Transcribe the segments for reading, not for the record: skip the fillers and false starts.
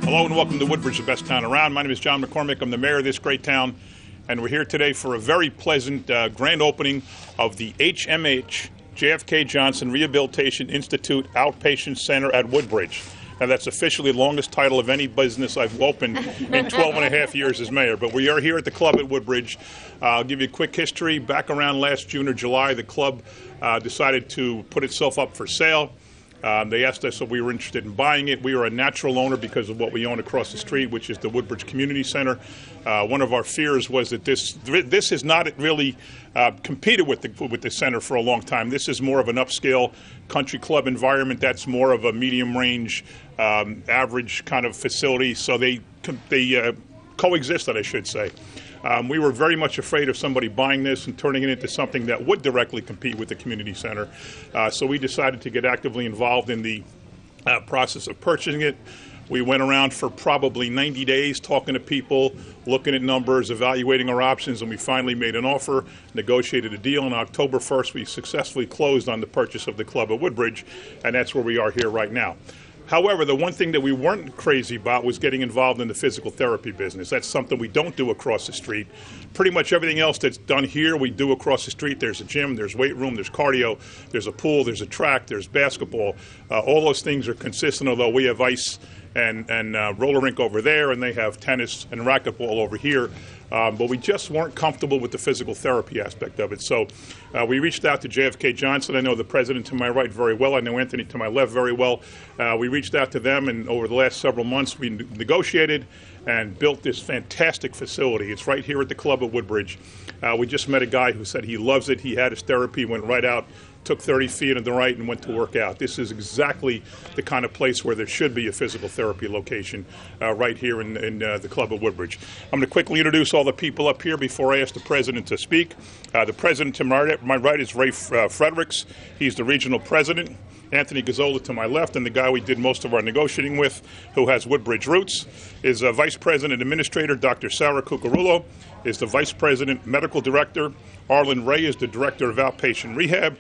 Hello and welcome to Woodbridge, the best town around. My name is John McCormick. I'm the mayor of this great town, and we're here today for a very pleasant grand opening of the HMH JFK Johnson Rehabilitation Institute Outpatient Center at Woodbridge. Now, that's officially the longest title of any business I've opened in 12 and a half years as mayor. But we are here at the club at Woodbridge. I'll give you a quick history. Back around last June or July, the club decided to put itself up for sale. They asked us if we were interested in buying it. We are a natural owner because of what we own across the street, which is the Woodbridge Community Center. One of our fears was that this has not really competed with the center for a long time. This is more of an upscale country club environment. That's more of a medium range, average kind of facility. So they coexisted, I should say. We were very much afraid of somebody buying this and turning it into something that would directly compete with the community center. So we decided to get actively involved in the process of purchasing it. We went around for probably 90 days talking to people, looking at numbers, evaluating our options, and we finally made an offer, negotiated a deal. On October 1st, we successfully closed on the purchase of the club at Woodbridge, and that's where we are here right now. However, the one thing that we weren't crazy about was getting involved in the physical therapy business. That's something we don't do across the street. Pretty much everything else that's done here, we do across the street. There's a gym, there's weight room, there's cardio, there's a pool, there's a track, there's basketball. All those things are consistent, although we have ice and roller rink over there, and they have tennis and racquetball over here. But we just weren't comfortable with the physical therapy aspect of it. So we reached out to JFK Johnson. I know the president to my right very well. I know Anthony to my left very well. We reached out to them, and over the last several months we negotiated and built this fantastic facility. It's right here at the club at Woodbridge. We just met a guy who said he loves it. He had his therapy, went right out, took 30 feet on the right and went to work out. This is exactly the kind of place where there should be a physical therapy location right here in the club at Woodbridge. I'm going to quickly introduce all the people up here before I ask the president to speak. The president to my right is Ray Fredericks. He's the regional president. Anthony Gazzola to my left, and the guy we did most of our negotiating with, who has Woodbridge roots, is Vice President Administrator Dr. Sarah Cucurullo, is the Vice President Medical Director. Arlen Ray is the Director of Outpatient Rehab.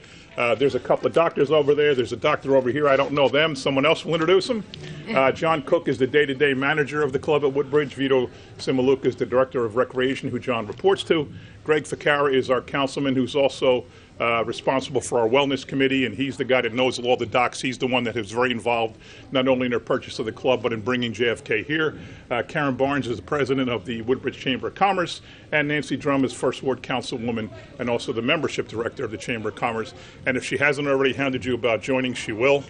There's a couple of doctors over there. There's a doctor over here. I don't know them. Someone else will introduce them. John Cook is the day-to-day manager of the club at Woodbridge. Vito Simaluka is the Director of Recreation, who John reports to. Greg Ficara is our councilman, who's also responsible for our wellness committee, and he's the guy that knows all the docs. He's the one that is very involved, not only in their purchase of the club, but in bringing JFK here. Karen Barnes is the president of the Woodbridge Chamber of Commerce, and Nancy Drum is First Ward Councilwoman and also the membership director of the Chamber of Commerce. And if she hasn't already hounded you about joining, she will.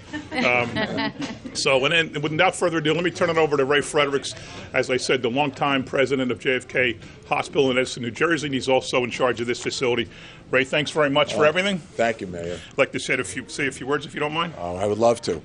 So without further ado, let me turn it over to Ray Fredericks. As I said, the longtime president of JFK Hospital in Edison, New Jersey, and he's also in charge of this facility. Ray, thanks very much for everything. Thank you, Mayor. I'd like to say a few words, if you don't mind. I would love to.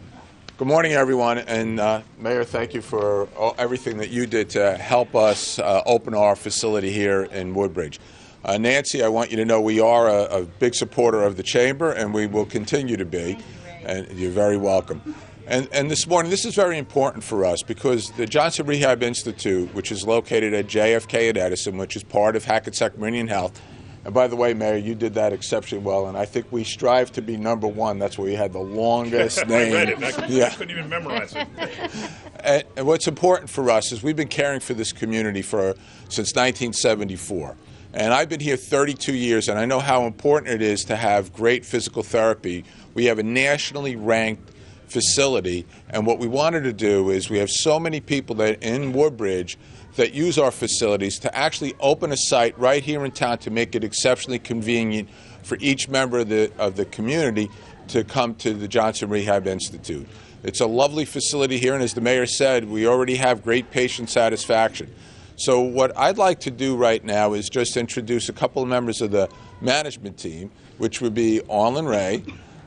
Good morning, everyone. And Mayor, thank you for everything that you did to help us open our facility here in Woodbridge. Nancy, I want you to know we are a big supporter of the Chamber, and we will continue to be. And you're very welcome. And this morning, this is very important for us because the Johnson Rehab Institute, which is located at JFK at Edison, which is part of Hackensack Meridian Health. And by the way, Mayor, you did that exceptionally well, and I think we strive to be number one. That's where you had the longest name. I read it. I couldn't even memorize it. And what's important for us is we've been caring for this community since 1974. And I've been here 32 years, and I know how important it is to have great physical therapy. We have a nationally ranked facility, and what we wanted to do is we have so many people that in Woodbridge that use our facilities to actually open a site right here in town to make it exceptionally convenient for each member of the community to come to the Johnson Rehab Institute. It's a lovely facility here, and as the mayor said, we already have great patient satisfaction. So what I'd like to do right now is just introduce a couple of members of the management team, which would be Arlen Ray.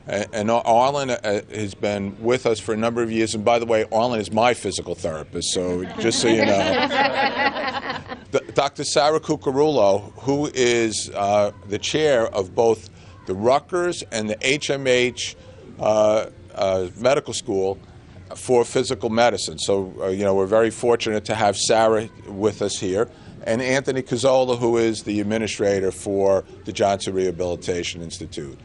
And Arlen has been with us for a number of years. And by the way, Arlen is my physical therapist, so just so you know. Dr. Sarah Cucurullo, who is the chair of both the Rutgers and the HMH Medical School for Physical Medicine. So, we're very fortunate to have Sarah with us here. And Anthony Gazzola, who is the administrator for the Johnson Rehabilitation Institute.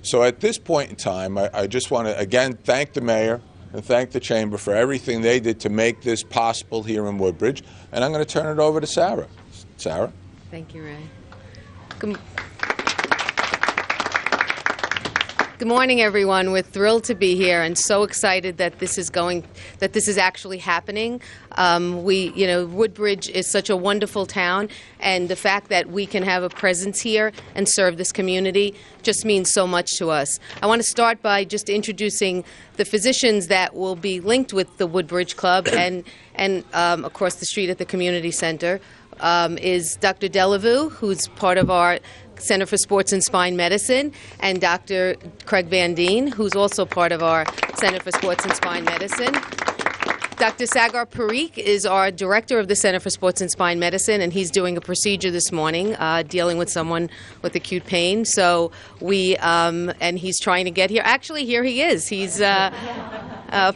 So at this point in time, I just want to, again, thank the mayor and thank the Chamber for everything they did to make this possible here in Woodbridge. And I'm going to turn it over to Sarah. Sarah? Thank you, Ray. Good morning, everyone. We're thrilled to be here and so excited that this is actually happening. Woodbridge is such a wonderful town, and the fact that we can have a presence here and serve this community just means so much to us. I want to start by just introducing the physicians that will be linked with the Woodbridge Club and across the street at the community center is Dr. Delavue, who's part of our Center for Sports and Spine Medicine, and Dr. Craig Van Deen, who's also part of our Center for Sports and Spine Medicine. Dr. Sagar Parikh is our director of the Center for Sports and Spine Medicine, and he's doing a procedure this morning, dealing with someone with acute pain. So and he's trying to get here. Actually, here he is. He's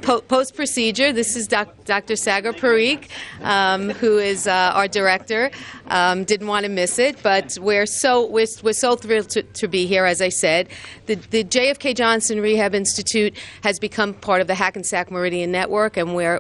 post-procedure. This is Dr. Sagar Parikh, who is our director. Didn't want to miss it, but we're so thrilled to be here. As I said, the JFK Johnson Rehab Institute has become part of the Hackensack Meridian Network, and we're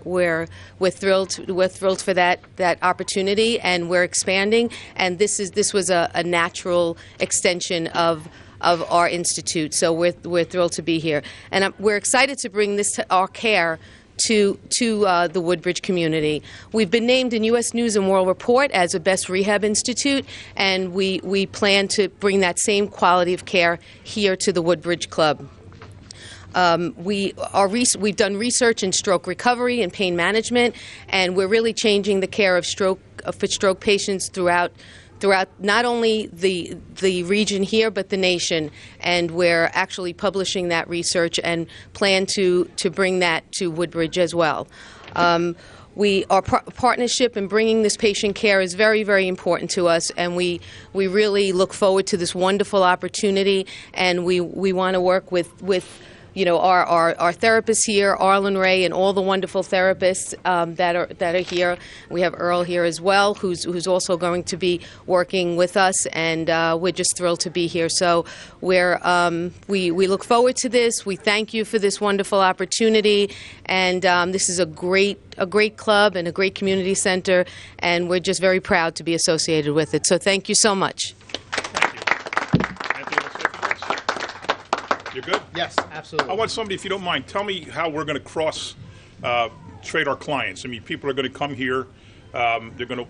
thrilled for that opportunity, and we're expanding. And this was a natural extension of our institute, so we're thrilled to be here, and we're excited to bring our care to the Woodbridge community. We've been named in U.S. News and World Report as a Best Rehab Institute, and we plan to bring that same quality of care here to the Woodbridge Club. We've done research in stroke recovery and pain management, and we're really changing the care of stroke patients throughout not only the region here, but the nation. And we're actually publishing that research and plan to bring that to Woodbridge as well. Our partnership in bringing this patient care is very, very important to us, and we really look forward to this wonderful opportunity, and we want to work with our therapists here, Arlen Ray, and all the wonderful therapists that are here. We have Earl here as well, who's also going to be working with us, and we're just thrilled to be here. So we look forward to this. We thank you for this wonderful opportunity, and this is a great club and a great community center, and we're just very proud to be associated with it. So thank you so much. You're good? Yes, absolutely. I want somebody, if you don't mind, tell me how we're going to cross trade our clients. I mean, people are going to come here. They're going to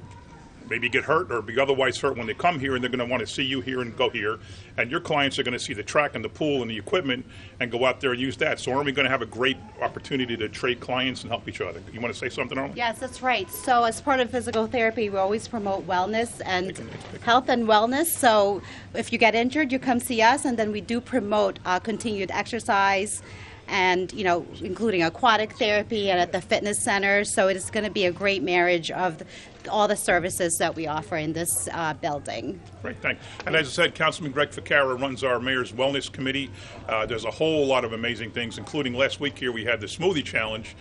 maybe get hurt or be otherwise hurt when they come here, and they're going to want to see you here and go here. And your clients are going to see the track and the pool and the equipment and go out there and use that. So aren't we going to have a great opportunity to trade clients and help each other? You want to say something, Arlen? Yes, that's right. So as part of physical therapy, we always promote wellness and health and wellness. So if you get injured, you come see us, and then we do promote continued exercise and, including aquatic therapy and at the fitness center. So it is going to be a great marriage of all the services that we offer in this building. Great, thanks. And as I said, Councilman Greg Ficarra runs our Mayor's Wellness Committee. There's a whole lot of amazing things, including last week here we had the Smoothie Challenge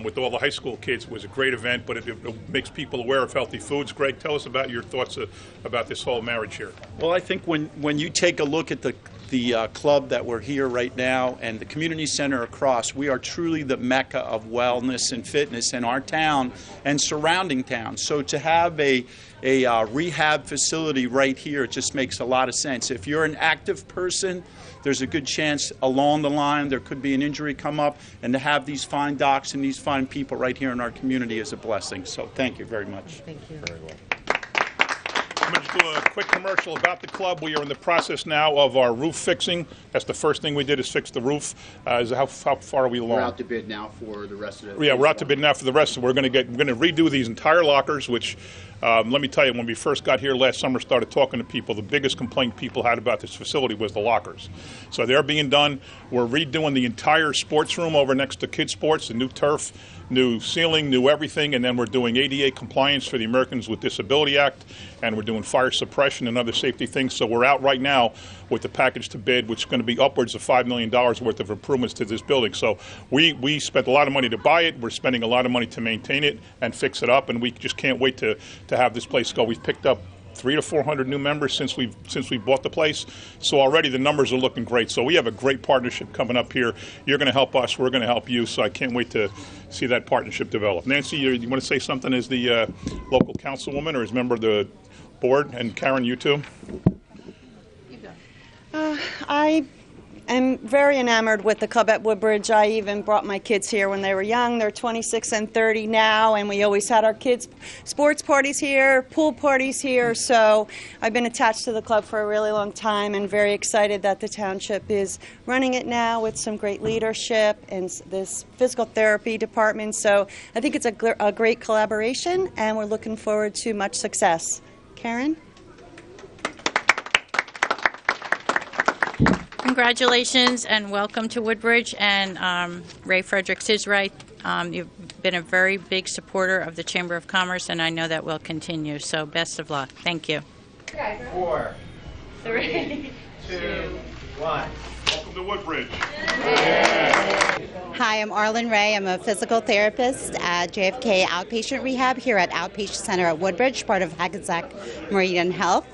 with all the high school kids. It was a great event, but it makes people aware of healthy foods. Greg, tell us about your thoughts about this whole marriage here. Well, I think when you take a look at the club that we're here right now and the community center across, we are truly the mecca of wellness and fitness in our town and surrounding towns. So to have a rehab facility right here, it just makes a lot of sense. If you're an active person, there's a good chance along the line there could be an injury come up, and to have these fine docs and these fine people right here in our community is a blessing. So thank you very much. Thank you. Very well. I'm going to do a quick commercial about the club. We are in the process now of our roof fixing. That's the first thing we did, is fix the roof. How far are we along? We're out to bid now for the rest of it. Yeah, we're out to bid now for the rest of it. We're going to redo these entire lockers, which let me tell you, when we first got here last summer, started talking to people, the biggest complaint people had about this facility was the lockers. So they're being done. We're redoing the entire sports room over next to Kids Sports, the new turf, new ceiling, new everything, and then we're doing ADA compliance for the Americans with Disability Act, and we're doing fire suppression and other safety things. So we're out right now with the package to bid, which is going to be upwards of $5 million worth of improvements to this building. So we spent a lot of money to buy it. We're spending a lot of money to maintain it and fix it up, and we just can't wait to have this place go. We've picked up 300 to 400 new members since we bought the place. So already the numbers are looking great. So we have a great partnership coming up here. You're going to help us. We're going to help you. So I can't wait to see that partnership develop. Nancy, you want to say something as the local councilwoman or as member of the board? And Karen, you too? I am very enamored with the club at Woodbridge. I even brought my kids here when they were young. They're 26 and 30 now, and we always had our kids' sports parties here, pool parties here. So I've been attached to the club for a really long time and very excited that the township is running it now with some great leadership and this physical therapy department. So I think it's a great collaboration, and we're looking forward to much success. Karen? Congratulations and welcome to Woodbridge. And Ray Fredericks is right. You've been a very big supporter of the Chamber of Commerce, and I know that will continue. So best of luck. Thank you. 4, 3, 2, 1. Welcome to Woodbridge. Hi, I'm Arlen Ray. I'm a physical therapist at JFK Outpatient Rehab here at Outpatient Center at Woodbridge, part of Hackensack Meridian Health.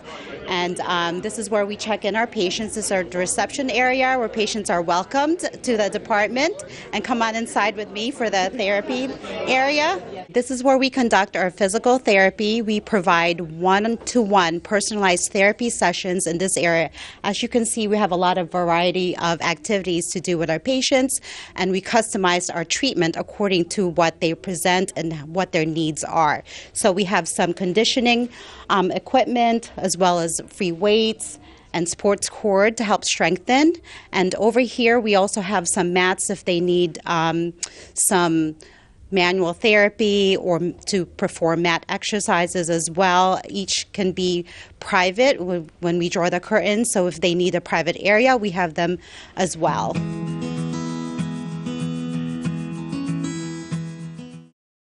And this is where we check in our patients. This is our reception area where patients are welcomed to the department and come on inside with me for the therapy area. This is where we conduct our physical therapy. We provide one-to-one personalized therapy sessions in this area. As you can see, we have a lot of variety of activities to do with our patients, and we customize our treatment according to what they present and what their needs are. So we have some conditioning equipment as well as free weights and sports cord to help strengthen. And over here we also have some mats if they need some manual therapy or to perform mat exercises as well. Each can be private when we draw the curtains, so if they need a private area, we have them as well.